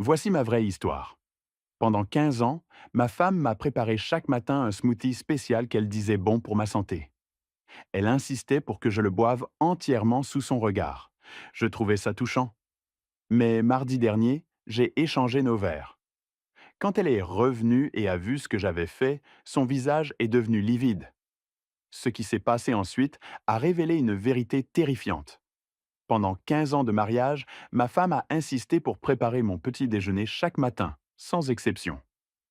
Voici ma vraie histoire. Pendant 15 ans, ma femme m'a préparé chaque matin un smoothie spécial qu'elle disait bon pour ma santé. Elle insistait pour que je le boive entièrement sous son regard. Je trouvais ça touchant. Mais mardi dernier, j'ai échangé nos verres. Quand elle est revenue et a vu ce que j'avais fait, son visage est devenu livide. Ce qui s'est passé ensuite a révélé une vérité terrifiante. Pendant 15 ans de mariage, ma femme a insisté pour préparer mon petit déjeuner chaque matin, sans exception.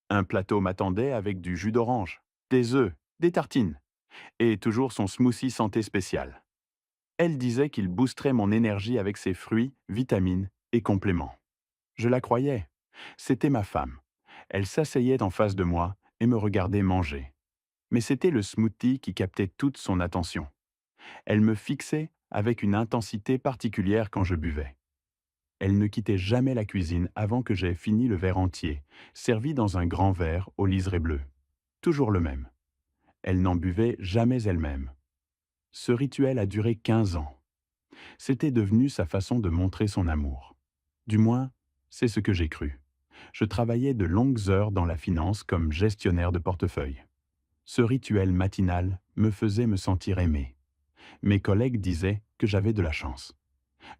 Un plateau m'attendait avec du jus d'orange, des œufs, des tartines, et toujours son smoothie santé spécial. Elle disait qu'il boosterait mon énergie avec ses fruits, vitamines et compléments. Je la croyais. C'était ma femme. Elle s'asseyait en face de moi et me regardait manger. Mais c'était le smoothie qui captait toute son attention. Elle me fixait avec une intensité particulière quand je buvais. Elle ne quittait jamais la cuisine avant que j'aie fini le verre entier, servi dans un grand verre au liseré bleu. Toujours le même. Elle n'en buvait jamais elle-même. Ce rituel a duré 15 ans. C'était devenu sa façon de montrer son amour. Du moins, c'est ce que j'ai cru. Je travaillais de longues heures dans la finance comme gestionnaire de portefeuille. Ce rituel matinal me faisait me sentir aimé. Mes collègues disaient que j'avais de la chance.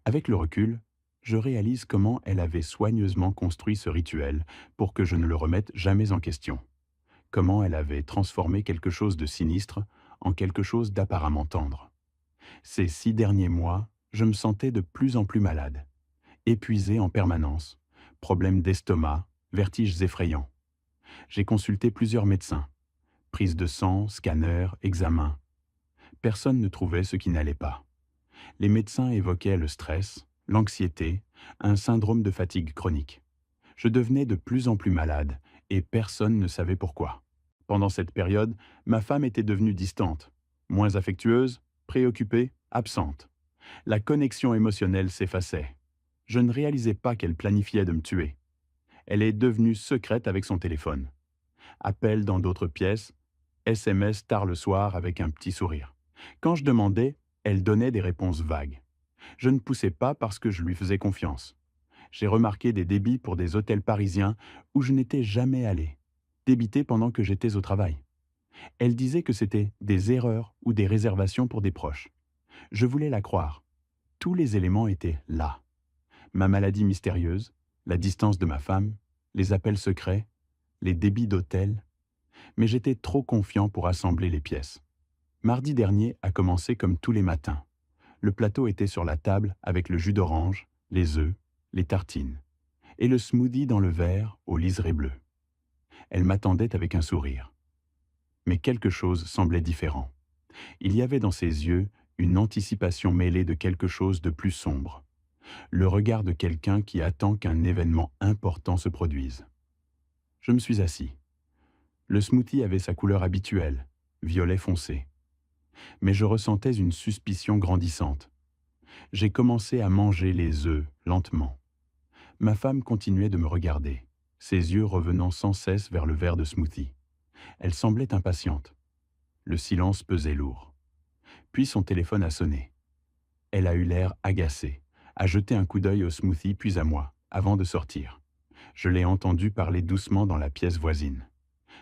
Avec le recul, je réalise comment elle avait soigneusement construit ce rituel pour que je ne le remette jamais en question. Comment elle avait transformé quelque chose de sinistre en quelque chose d'apparemment tendre. Ces 6 derniers mois, je me sentais de plus en plus malade, épuisé en permanence, problèmes d'estomac, vertiges effrayants. J'ai consulté plusieurs médecins, prise de sang, scanner, examen. Personne ne trouvait ce qui n'allait pas. Les médecins évoquaient le stress, l'anxiété, un syndrome de fatigue chronique. Je devenais de plus en plus malade et personne ne savait pourquoi. Pendant cette période, ma femme était devenue distante, moins affectueuse, préoccupée, absente. La connexion émotionnelle s'effaçait. Je ne réalisais pas qu'elle planifiait de me tuer. Elle est devenue secrète avec son téléphone. Appels dans d'autres pièces, SMS tard le soir avec un petit sourire. Quand je demandais, elle donnait des réponses vagues. Je ne poussais pas parce que je lui faisais confiance. J'ai remarqué des débits pour des hôtels parisiens où je n'étais jamais allé, débités pendant que j'étais au travail. Elle disait que c'était des erreurs ou des réservations pour des proches. Je voulais la croire. Tous les éléments étaient là. Ma maladie mystérieuse, la distance de ma femme, les appels secrets, les débits d'hôtel. Mais j'étais trop confiant pour assembler les pièces. Mardi dernier a commencé comme tous les matins. Le plateau était sur la table avec le jus d'orange, les œufs, les tartines, et le smoothie dans le verre au liseré bleu. Elle m'attendait avec un sourire. Mais quelque chose semblait différent. Il y avait dans ses yeux une anticipation mêlée de quelque chose de plus sombre. Le regard de quelqu'un qui attend qu'un événement important se produise. Je me suis assis. Le smoothie avait sa couleur habituelle, violet foncé. Mais je ressentais une suspicion grandissante. J'ai commencé à manger les œufs lentement. Ma femme continuait de me regarder, ses yeux revenant sans cesse vers le verre de smoothie. Elle semblait impatiente. Le silence pesait lourd. Puis son téléphone a sonné. Elle a eu l'air agacée, a jeté un coup d'œil au smoothie puis à moi, avant de sortir. Je l'ai entendu parler doucement dans la pièce voisine.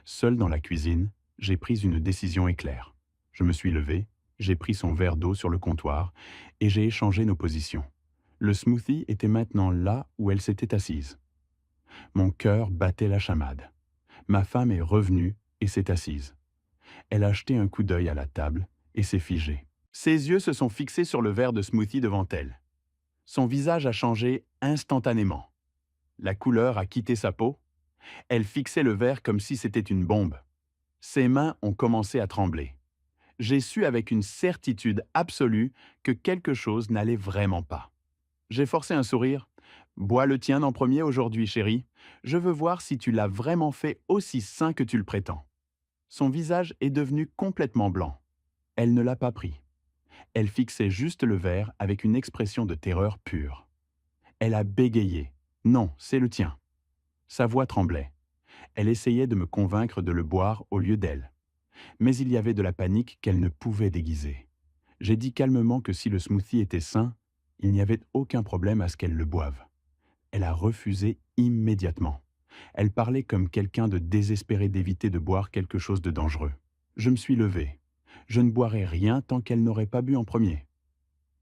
Seul dans la cuisine, j'ai pris une décision éclair. Je me suis levé, j'ai pris son verre d'eau sur le comptoir et j'ai échangé nos positions. Le smoothie était maintenant là où elle s'était assise. Mon cœur battait la chamade. Ma femme est revenue et s'est assise. Elle a jeté un coup d'œil à la table et s'est figée. Ses yeux se sont fixés sur le verre de smoothie devant elle. Son visage a changé instantanément. La couleur a quitté sa peau. Elle fixait le verre comme si c'était une bombe. Ses mains ont commencé à trembler. J'ai su avec une certitude absolue que quelque chose n'allait vraiment pas. J'ai forcé un sourire. Bois le tien en premier aujourd'hui, chérie. Je veux voir si tu l'as vraiment fait aussi sain que tu le prétends. Son visage est devenu complètement blanc. Elle ne l'a pas pris. Elle fixait juste le verre avec une expression de terreur pure. Elle a bégayé. Non, c'est le tien. Sa voix tremblait. Elle essayait de me convaincre de le boire au lieu d'elle. Mais il y avait de la panique qu'elle ne pouvait déguiser. J'ai dit calmement que si le smoothie était sain, il n'y avait aucun problème à ce qu'elle le boive. Elle a refusé immédiatement. Elle parlait comme quelqu'un de désespéré d'éviter de boire quelque chose de dangereux. Je me suis levé. Je ne boirais rien tant qu'elle n'aurait pas bu en premier.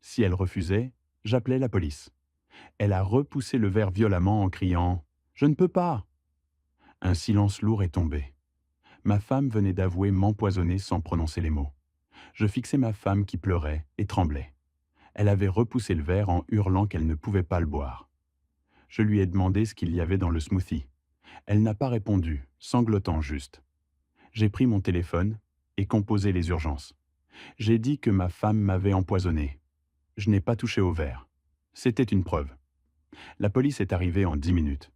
Si elle refusait, j'appelais la police. Elle a repoussé le verre violemment en criant ⁇ Je ne peux pas !⁇ Un silence lourd est tombé. Ma femme venait d'avouer m'empoisonner sans prononcer les mots. Je fixais ma femme qui pleurait et tremblait. Elle avait repoussé le verre en hurlant qu'elle ne pouvait pas le boire. Je lui ai demandé ce qu'il y avait dans le smoothie. Elle n'a pas répondu, sanglotant juste. J'ai pris mon téléphone et composé les urgences. J'ai dit que ma femme m'avait empoisonné. Je n'ai pas touché au verre. C'était une preuve. La police est arrivée en 10 minutes.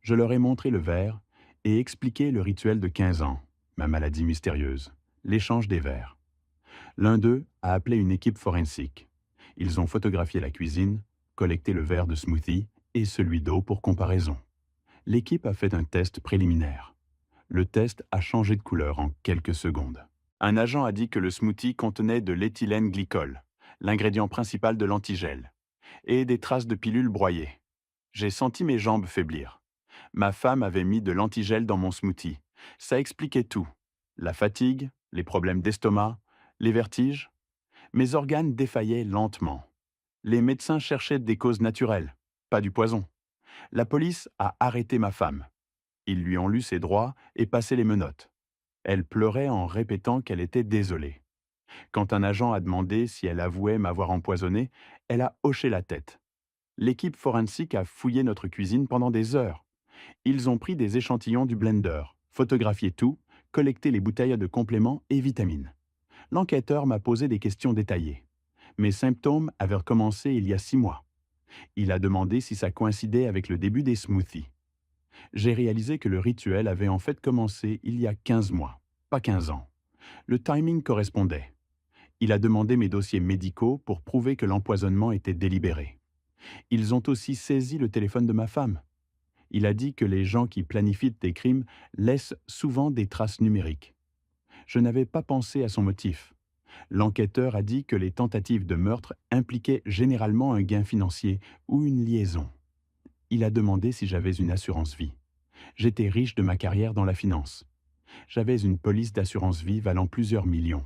Je leur ai montré le verre et expliqué le rituel de 15 ans, ma maladie mystérieuse, l'échange des verres. L'un d'eux a appelé une équipe forensique. Ils ont photographié la cuisine, collecté le verre de smoothie et celui d'eau pour comparaison. L'équipe a fait un test préliminaire. Le test a changé de couleur en quelques secondes. Un agent a dit que le smoothie contenait de l'éthylène glycol, l'ingrédient principal de l'antigel, et des traces de pilules broyées. J'ai senti mes jambes faiblir. Ma femme avait mis de l'antigel dans mon smoothie. Ça expliquait tout. La fatigue, les problèmes d'estomac, les vertiges. Mes organes défaillaient lentement. Les médecins cherchaient des causes naturelles, pas du poison. La police a arrêté ma femme. Ils lui ont lu ses droits et passé les menottes. Elle pleurait en répétant qu'elle était désolée. Quand un agent a demandé si elle avouait m'avoir empoisonné, elle a hoché la tête. L'équipe forensique a fouillé notre cuisine pendant des heures. Ils ont pris des échantillons du blender, photographié tout, collecté les bouteilles de compléments et vitamines. L'enquêteur m'a posé des questions détaillées. Mes symptômes avaient recommencé il y a 6 mois. Il a demandé si ça coïncidait avec le début des smoothies. J'ai réalisé que le rituel avait en fait commencé il y a 15 mois, pas 15 ans. Le timing correspondait. Il a demandé mes dossiers médicaux pour prouver que l'empoisonnement était délibéré. Ils ont aussi saisi le téléphone de ma femme. Il a dit que les gens qui planifient des crimes laissent souvent des traces numériques. Je n'avais pas pensé à son motif. L'enquêteur a dit que les tentatives de meurtre impliquaient généralement un gain financier ou une liaison. Il a demandé si j'avais une assurance vie. J'étais riche de ma carrière dans la finance. J'avais une police d'assurance vie valant plusieurs millions.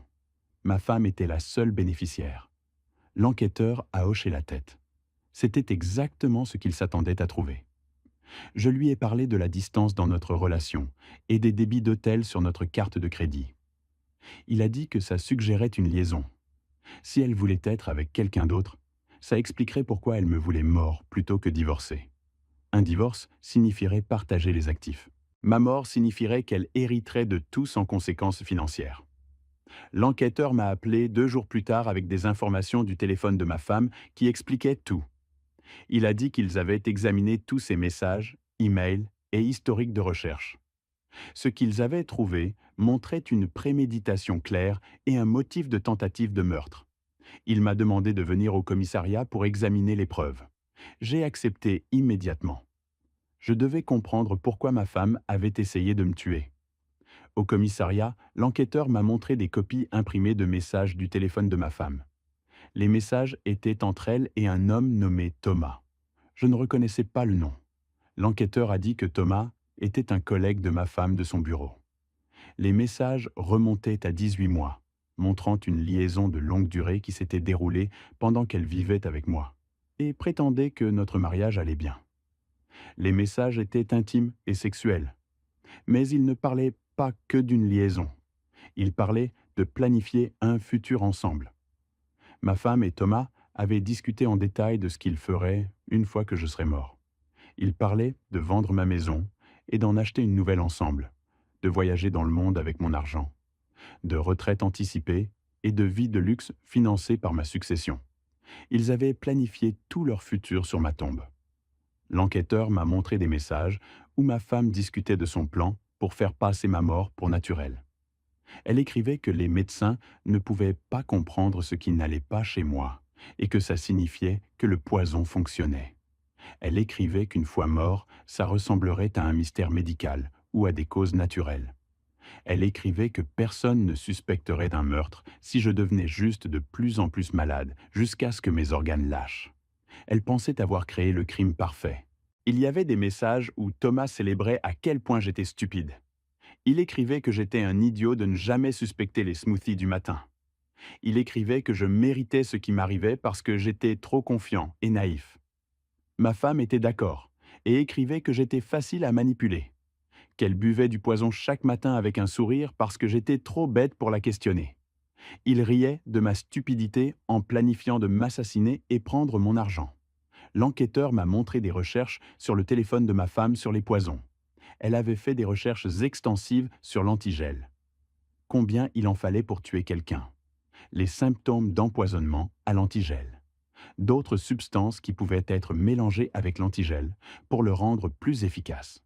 Ma femme était la seule bénéficiaire. L'enquêteur a hoché la tête. C'était exactement ce qu'il s'attendait à trouver. Je lui ai parlé de la distance dans notre relation et des débits d'hôtel sur notre carte de crédit. Il a dit que ça suggérait une liaison. Si elle voulait être avec quelqu'un d'autre, ça expliquerait pourquoi elle me voulait mort plutôt que divorcée. Un divorce signifierait partager les actifs. Ma mort signifierait qu'elle hériterait de tout sans conséquences financières. L'enquêteur m'a appelé 2 jours plus tard avec des informations du téléphone de ma femme qui expliquaient tout. Il a dit qu'ils avaient examiné tous ses messages, emails et historiques de recherche. Ce qu'ils avaient trouvé montrait une préméditation claire et un motif de tentative de meurtre. Il m'a demandé de venir au commissariat pour examiner les preuves. J'ai accepté immédiatement. Je devais comprendre pourquoi ma femme avait essayé de me tuer. Au commissariat, l'enquêteur m'a montré des copies imprimées de messages du téléphone de ma femme. Les messages étaient entre elle et un homme nommé Thomas. Je ne reconnaissais pas le nom. L'enquêteur a dit que Thomas était un collègue de ma femme de son bureau. Les messages remontaient à 18 mois, montrant une liaison de longue durée qui s'était déroulée pendant qu'elle vivait avec moi, et prétendaient que notre mariage allait bien. Les messages étaient intimes et sexuels, mais ils ne parlaient pas que d'une liaison. Ils parlaient de planifier un futur ensemble. Ma femme et Thomas avaient discuté en détail de ce qu'ils feraient une fois que je serais mort. Ils parlaient de vendre ma maison et d'en acheter une nouvelle ensemble, de voyager dans le monde avec mon argent, de retraite anticipée et de vie de luxe financée par ma succession. Ils avaient planifié tout leur futur sur ma tombe. L'enquêteur m'a montré des messages où ma femme discutait de son plan pour faire passer ma mort pour naturelle. Elle écrivait que les médecins ne pouvaient pas comprendre ce qui n'allait pas chez moi et que ça signifiait que le poison fonctionnait. Elle écrivait qu'une fois mort, ça ressemblerait à un mystère médical ou à des causes naturelles. Elle écrivait que personne ne suspecterait d'un meurtre si je devenais juste de plus en plus malade jusqu'à ce que mes organes lâchent. Elle pensait avoir créé le crime parfait. Il y avait des messages où Thomas célébrait à quel point j'étais stupide. Il écrivait que j'étais un idiot de ne jamais suspecter les smoothies du matin. Il écrivait que je méritais ce qui m'arrivait parce que j'étais trop confiant et naïf. Ma femme était d'accord et écrivait que j'étais facile à manipuler, qu'elle buvait du poison chaque matin avec un sourire parce que j'étais trop bête pour la questionner. Il riait de ma stupidité en planifiant de m'assassiner et prendre mon argent. L'enquêteur m'a montré des recherches sur le téléphone de ma femme sur les poisons. Elle avait fait des recherches extensives sur l'antigel. Combien il en fallait pour tuer quelqu'un? Les symptômes d'empoisonnement à l'antigel. D'autres substances qui pouvaient être mélangées avec l'antigel pour le rendre plus efficace.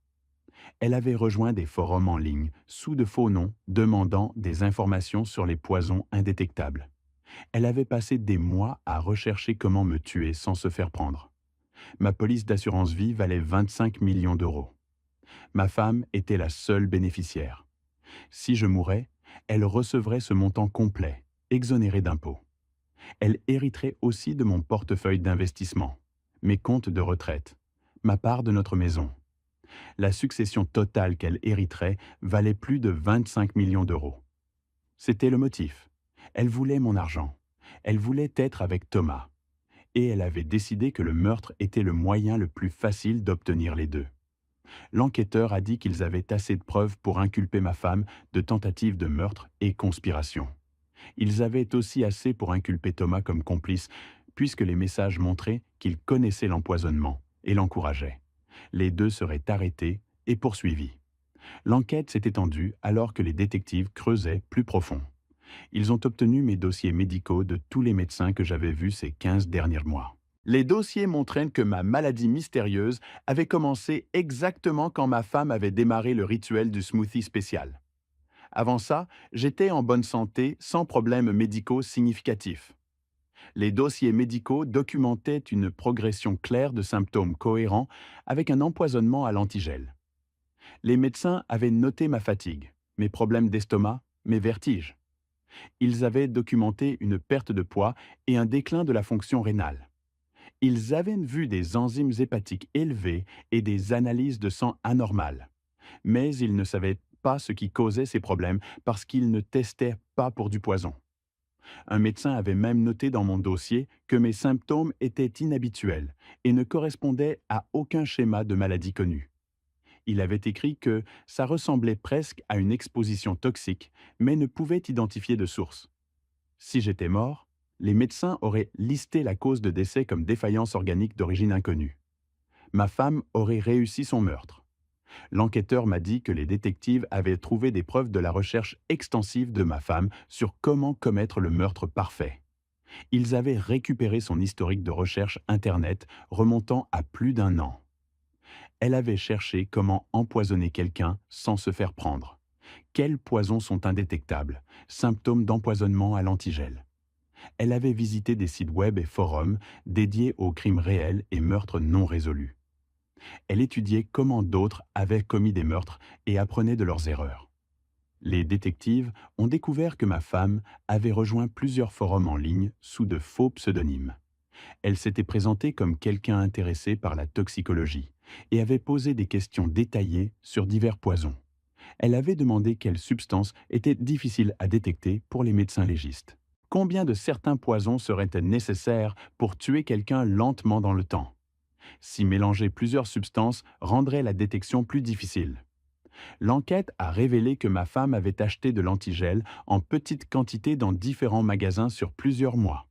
Elle avait rejoint des forums en ligne sous de faux noms demandant des informations sur les poisons indétectables. Elle avait passé des mois à rechercher comment me tuer sans se faire prendre. Ma police d'assurance vie valait 25 millions d'euros. Ma femme était la seule bénéficiaire. Si je mourais, elle recevrait ce montant complet, exonéré d'impôts. Elle hériterait aussi de mon portefeuille d'investissement, mes comptes de retraite, ma part de notre maison. La succession totale qu'elle hériterait valait plus de 25 millions d'euros. C'était le motif. Elle voulait mon argent. Elle voulait être avec Thomas. Et elle avait décidé que le meurtre était le moyen le plus facile d'obtenir les deux. L'enquêteur a dit qu'ils avaient assez de preuves pour inculper ma femme de tentative de meurtre et conspiration. Ils avaient aussi assez pour inculper Thomas comme complice, puisque les messages montraient qu'il connaissait l'empoisonnement et l'encourageait. Les deux seraient arrêtés et poursuivis. L'enquête s'est étendue alors que les détectives creusaient plus profond. Ils ont obtenu mes dossiers médicaux de tous les médecins que j'avais vus ces 15 derniers mois. Les dossiers montraient que ma maladie mystérieuse avait commencé exactement quand ma femme avait démarré le rituel du smoothie spécial. Avant ça, j'étais en bonne santé sans problèmes médicaux significatifs. Les dossiers médicaux documentaient une progression claire de symptômes cohérents avec un empoisonnement à l'antigel. Les médecins avaient noté ma fatigue, mes problèmes d'estomac, mes vertiges. Ils avaient documenté une perte de poids et un déclin de la fonction rénale. Ils avaient vu des enzymes hépatiques élevées et des analyses de sang anormales. Mais ils ne savaient pas ce qui causait ces problèmes parce qu'ils ne testaient pas pour du poison. Un médecin avait même noté dans mon dossier que mes symptômes étaient inhabituels et ne correspondaient à aucun schéma de maladie connu. Il avait écrit que ça ressemblait presque à une exposition toxique, mais ne pouvait identifier de source. Si j'étais mort, les médecins auraient listé la cause de décès comme défaillance organique d'origine inconnue. Ma femme aurait réussi son meurtre. L'enquêteur m'a dit que les détectives avaient trouvé des preuves de la recherche extensive de ma femme sur comment commettre le meurtre parfait. Ils avaient récupéré son historique de recherche Internet remontant à plus d'1 an. Elle avait cherché comment empoisonner quelqu'un sans se faire prendre. Quels poisons sont indétectables? Symptômes d'empoisonnement à l'antigel. Elle avait visité des sites web et forums dédiés aux crimes réels et meurtres non résolus. Elle étudiait comment d'autres avaient commis des meurtres et apprenait de leurs erreurs. Les détectives ont découvert que ma femme avait rejoint plusieurs forums en ligne sous de faux pseudonymes. Elle s'était présentée comme quelqu'un intéressé par la toxicologie et avait posé des questions détaillées sur divers poisons. Elle avait demandé quelles substances étaient difficiles à détecter pour les médecins légistes. Combien de certains poisons seraient nécessaires pour tuer quelqu'un lentement dans le temps? Si mélanger plusieurs substances rendrait la détection plus difficile. L'enquête a révélé que ma femme avait acheté de l'antigel en petite quantité dans différents magasins sur plusieurs mois.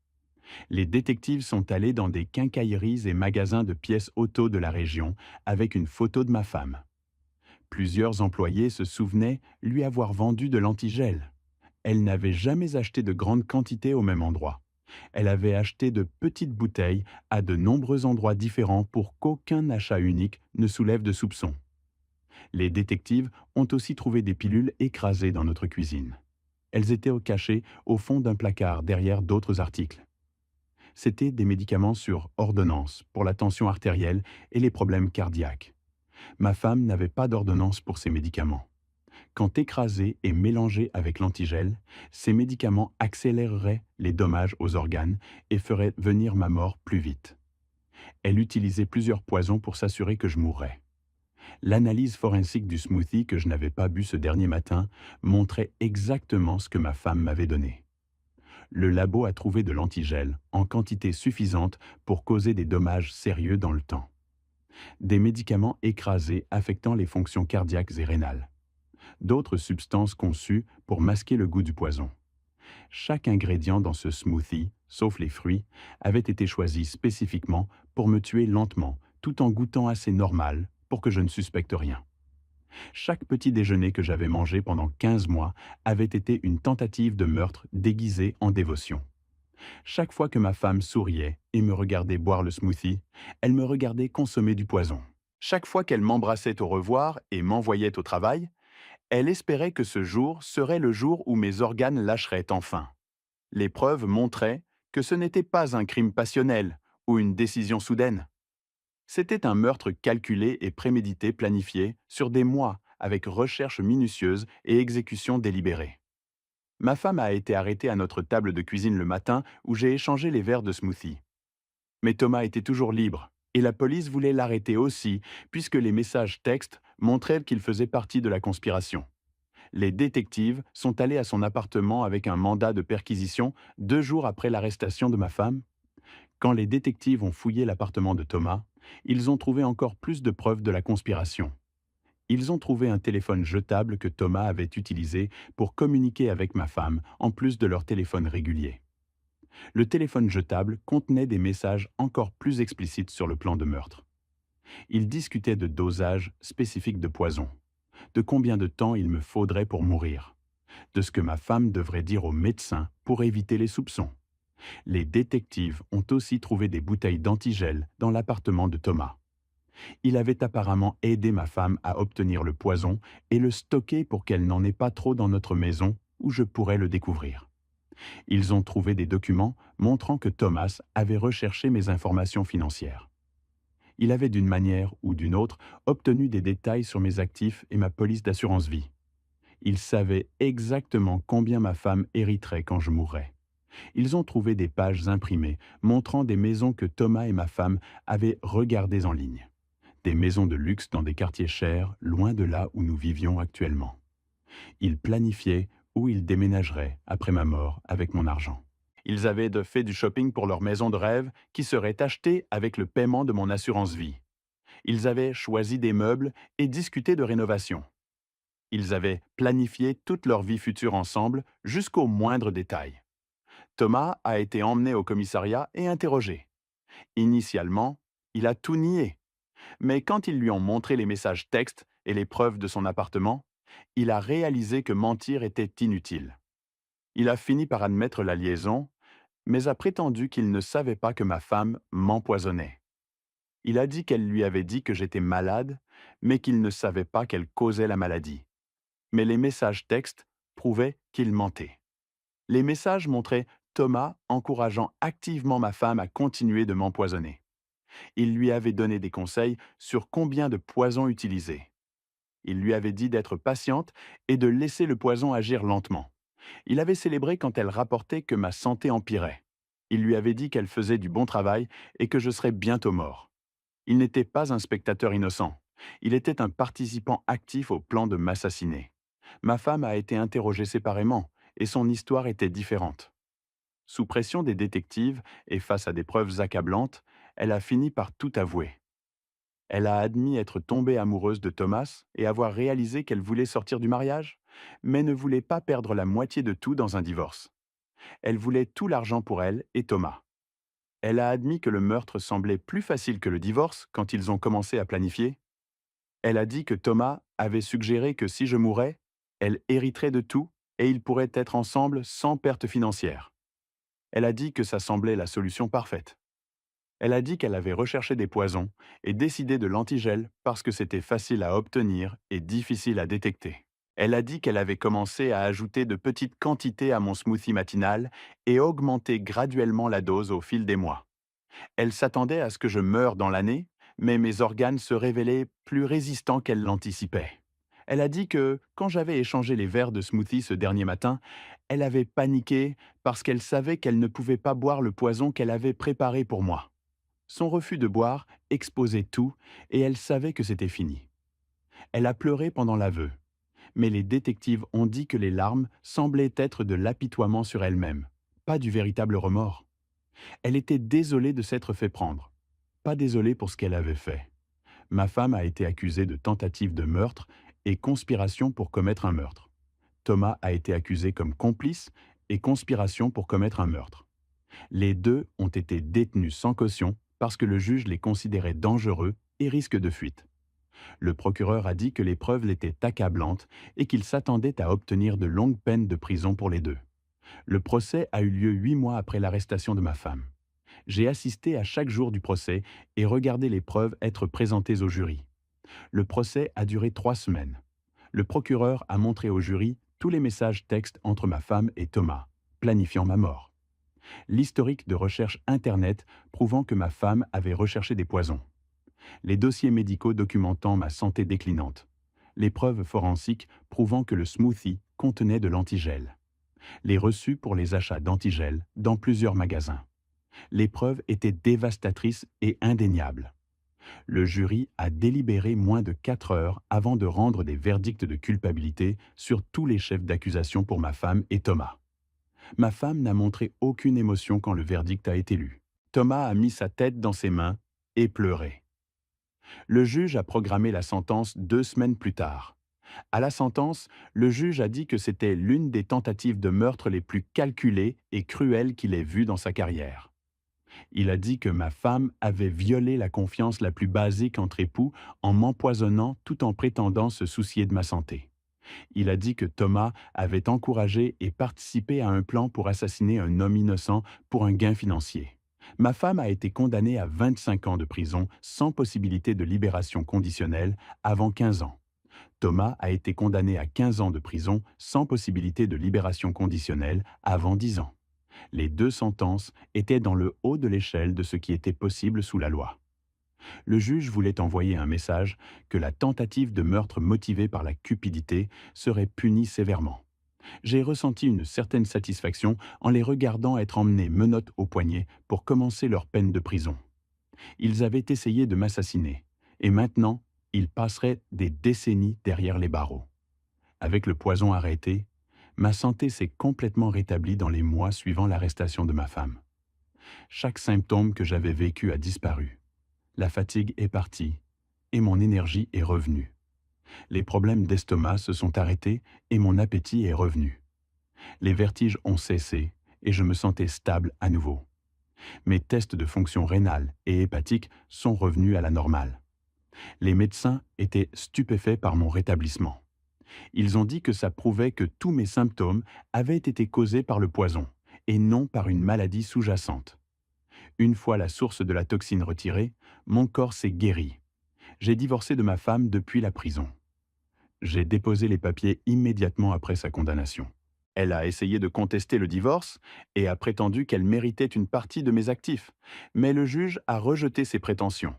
Les détectives sont allés dans des quincailleries et magasins de pièces auto de la région avec une photo de ma femme. Plusieurs employés se souvenaient lui avoir vendu de l'antigel. Elle n'avait jamais acheté de grandes quantités au même endroit. Elle avait acheté de petites bouteilles à de nombreux endroits différents pour qu'aucun achat unique ne soulève de soupçons. Les détectives ont aussi trouvé des pilules écrasées dans notre cuisine. Elles étaient cachées au fond d'un placard derrière d'autres articles. C'étaient des médicaments sur ordonnance pour la tension artérielle et les problèmes cardiaques. Ma femme n'avait pas d'ordonnance pour ces médicaments. Quand écrasés et mélangés avec l'antigel, ces médicaments accéléreraient les dommages aux organes et feraient venir ma mort plus vite. Elle utilisait plusieurs poisons pour s'assurer que je mourrais. L'analyse forensique du smoothie que je n'avais pas bu ce dernier matin montrait exactement ce que ma femme m'avait donné. Le labo a trouvé de l'antigel en quantité suffisante pour causer des dommages sérieux dans le temps. Des médicaments écrasés affectant les fonctions cardiaques et rénales. D'autres substances conçues pour masquer le goût du poison. Chaque ingrédient dans ce smoothie, sauf les fruits, avait été choisi spécifiquement pour me tuer lentement, tout en goûtant assez normal pour que je ne suspecte rien. Chaque petit déjeuner que j'avais mangé pendant 15 mois avait été une tentative de meurtre déguisée en dévotion. Chaque fois que ma femme souriait et me regardait boire le smoothie, elle me regardait consommer du poison. Chaque fois qu'elle m'embrassait au revoir et m'envoyait au travail, elle espérait que ce jour serait le jour où mes organes lâcheraient enfin. Les preuves montraient que ce n'était pas un crime passionnel ou une décision soudaine. C'était un meurtre calculé et prémédité planifié sur des mois avec recherche minutieuse et exécution délibérée. Ma femme a été arrêtée à notre table de cuisine le matin où j'ai échangé les verres de smoothie. Mais Thomas était toujours libre et la police voulait l'arrêter aussi puisque les messages textes montraient qu'il faisait partie de la conspiration. Les détectives sont allés à son appartement avec un mandat de perquisition 2 jours après l'arrestation de ma femme. Quand les détectives ont fouillé l'appartement de Thomas, ils ont trouvé encore plus de preuves de la conspiration. Ils ont trouvé un téléphone jetable que Thomas avait utilisé pour communiquer avec ma femme, en plus de leur téléphone régulier. Le téléphone jetable contenait des messages encore plus explicites sur le plan de meurtre. Ils discutaient de dosage spécifique de poison, de combien de temps il me faudrait pour mourir, de ce que ma femme devrait dire au médecin pour éviter les soupçons. Les détectives ont aussi trouvé des bouteilles d'antigel dans l'appartement de Thomas. Il avait apparemment aidé ma femme à obtenir le poison et le stocker pour qu'elle n'en ait pas trop dans notre maison où je pourrais le découvrir. Ils ont trouvé des documents montrant que Thomas avait recherché mes informations financières. Il avait d'une manière ou d'une autre obtenu des détails sur mes actifs et ma police d'assurance vie. Il savait exactement combien ma femme hériterait quand je mourrais. Ils ont trouvé des pages imprimées montrant des maisons que Thomas et ma femme avaient regardées en ligne. Des maisons de luxe dans des quartiers chers, loin de là où nous vivions actuellement. Ils planifiaient où ils déménageraient après ma mort avec mon argent. Ils avaient fait du shopping pour leur maison de rêve qui serait achetée avec le paiement de mon assurance vie. Ils avaient choisi des meubles et discuté de rénovation. Ils avaient planifié toute leur vie future ensemble jusqu'au moindre détail. Thomas a été emmené au commissariat et interrogé. Initialement, il a tout nié. Mais quand ils lui ont montré les messages textes et les preuves de son appartement, il a réalisé que mentir était inutile. Il a fini par admettre la liaison, mais a prétendu qu'il ne savait pas que ma femme m'empoisonnait. Il a dit qu'elle lui avait dit que j'étais malade, mais qu'il ne savait pas qu'elle causait la maladie. Mais les messages textes prouvaient qu'il mentait. Les messages montraient Thomas encourageant activement ma femme à continuer de m'empoisonner. Il lui avait donné des conseils sur combien de poison utiliser. Il lui avait dit d'être patiente et de laisser le poison agir lentement. Il avait célébré quand elle rapportait que ma santé empirait. Il lui avait dit qu'elle faisait du bon travail et que je serais bientôt mort. Il n'était pas un spectateur innocent. Il était un participant actif au plan de m'assassiner. Ma femme a été interrogée séparément et son histoire était différente. Sous pression des détectives et face à des preuves accablantes, elle a fini par tout avouer. Elle a admis être tombée amoureuse de Thomas et avoir réalisé qu'elle voulait sortir du mariage, mais ne voulait pas perdre la moitié de tout dans un divorce. Elle voulait tout l'argent pour elle et Thomas. Elle a admis que le meurtre semblait plus facile que le divorce quand ils ont commencé à planifier. Elle a dit que Thomas avait suggéré que si je mourais, elle hériterait de tout et ils pourraient être ensemble sans perte financière. Elle a dit que ça semblait la solution parfaite. Elle a dit qu'elle avait recherché des poisons et décidé de l'antigel parce que c'était facile à obtenir et difficile à détecter. Elle a dit qu'elle avait commencé à ajouter de petites quantités à mon smoothie matinal et augmenter graduellement la dose au fil des mois. Elle s'attendait à ce que je meure dans l'année, mais mes organes se révélaient plus résistants qu'elle l'anticipait. Elle a dit que, quand j'avais échangé les verres de smoothie ce dernier matin, elle avait paniqué parce qu'elle savait qu'elle ne pouvait pas boire le poison qu'elle avait préparé pour moi. Son refus de boire exposait tout et elle savait que c'était fini. Elle a pleuré pendant l'aveu, mais les détectives ont dit que les larmes semblaient être de l'apitoiement sur elle-même, pas du véritable remords. Elle était désolée de s'être fait prendre, pas désolée pour ce qu'elle avait fait. Ma femme a été accusée de tentative de meurtre et conspiration pour commettre un meurtre. Thomas a été accusé comme complice et conspiration pour commettre un meurtre. Les deux ont été détenus sans caution parce que le juge les considérait dangereux et risque de fuite. Le procureur a dit que les preuves étaient accablantes et qu'il s'attendait à obtenir de longues peines de prison pour les deux. Le procès a eu lieu 8 mois après l'arrestation de ma femme. J'ai assisté à chaque jour du procès et regardé les preuves être présentées au jury. Le procès a duré 3 semaines. Le procureur a montré au jury tous les messages textes entre ma femme et Thomas, planifiant ma mort. L'historique de recherche Internet prouvant que ma femme avait recherché des poisons. Les dossiers médicaux documentant ma santé déclinante. Les preuves forensiques prouvant que le smoothie contenait de l'antigel. Les reçus pour les achats d'antigel dans plusieurs magasins. Les preuves étaient dévastatrices et indéniables. Le jury a délibéré moins de 4 heures avant de rendre des verdicts de culpabilité sur tous les chefs d'accusation pour ma femme et Thomas. Ma femme n'a montré aucune émotion quand le verdict a été lu. Thomas a mis sa tête dans ses mains et pleuré. Le juge a programmé la sentence 2 semaines plus tard. À la sentence, le juge a dit que c'était l'une des tentatives de meurtre les plus calculées et cruelles qu'il ait vues dans sa carrière. Il a dit que ma femme avait violé la confiance la plus basique entre époux en m'empoisonnant tout en prétendant se soucier de ma santé. Il a dit que Thomas avait encouragé et participé à un plan pour assassiner un homme innocent pour un gain financier. Ma femme a été condamnée à 25 ans de prison sans possibilité de libération conditionnelle avant 15 ans. Thomas a été condamné à 15 ans de prison sans possibilité de libération conditionnelle avant 10 ans. Les deux sentences étaient dans le haut de l'échelle de ce qui était possible sous la loi. Le juge voulait envoyer un message que la tentative de meurtre motivée par la cupidité serait punie sévèrement. J'ai ressenti une certaine satisfaction en les regardant être emmenés menottes au poignet pour commencer leur peine de prison. Ils avaient essayé de m'assassiner, et maintenant, ils passeraient des décennies derrière les barreaux. Avec le poison arrêté, ma santé s'est complètement rétablie dans les mois suivant l'arrestation de ma femme. Chaque symptôme que j'avais vécu a disparu. La fatigue est partie et mon énergie est revenue. Les problèmes d'estomac se sont arrêtés et mon appétit est revenu. Les vertiges ont cessé et je me sentais stable à nouveau. Mes tests de fonction rénale et hépatique sont revenus à la normale. Les médecins étaient stupéfaits par mon rétablissement. Ils ont dit que ça prouvait que tous mes symptômes avaient été causés par le poison et non par une maladie sous-jacente. Une fois la source de la toxine retirée, mon corps s'est guéri. J'ai divorcé de ma femme depuis la prison. J'ai déposé les papiers immédiatement après sa condamnation. Elle a essayé de contester le divorce et a prétendu qu'elle méritait une partie de mes actifs, mais le juge a rejeté ses prétentions.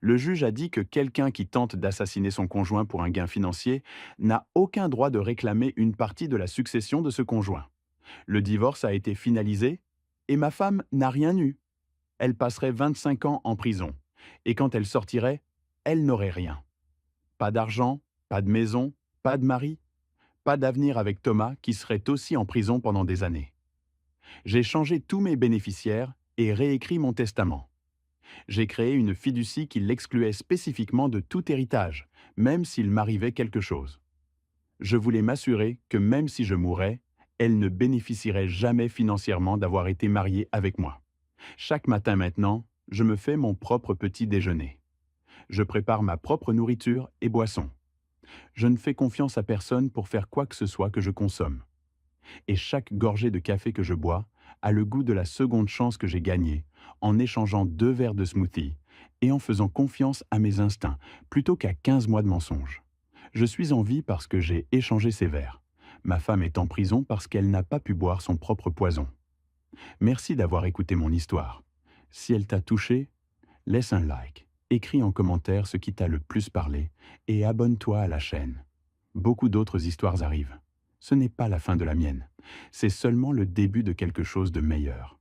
Le juge a dit que quelqu'un qui tente d'assassiner son conjoint pour un gain financier n'a aucun droit de réclamer une partie de la succession de ce conjoint. Le divorce a été finalisé et ma femme n'a rien eu. Elle passerait 25 ans en prison et quand elle sortirait, elle n'aurait rien. Pas d'argent, pas de maison, pas de mari, pas d'avenir avec Thomas qui serait aussi en prison pendant des années. J'ai changé tous mes bénéficiaires et réécrit mon testament. J'ai créé une fiducie qui l'excluait spécifiquement de tout héritage, même s'il m'arrivait quelque chose. Je voulais m'assurer que même si je mourais, elle ne bénéficierait jamais financièrement d'avoir été mariée avec moi. Chaque matin maintenant, je me fais mon propre petit déjeuner. Je prépare ma propre nourriture et boisson. Je ne fais confiance à personne pour faire quoi que ce soit que je consomme. Et chaque gorgée de café que je bois a le goût de la seconde chance que j'ai gagnée en échangeant 2 verres de smoothie et en faisant confiance à mes instincts plutôt qu'à 15 mois de mensonges. Je suis en vie parce que j'ai échangé ces verres. Ma femme est en prison parce qu'elle n'a pas pu boire son propre poison. Merci d'avoir écouté mon histoire. Si elle t'a touché, laisse un like, écris en commentaire ce qui t'a le plus parlé et abonne-toi à la chaîne. Beaucoup d'autres histoires arrivent. Ce n'est pas la fin de la mienne, c'est seulement le début de quelque chose de meilleur.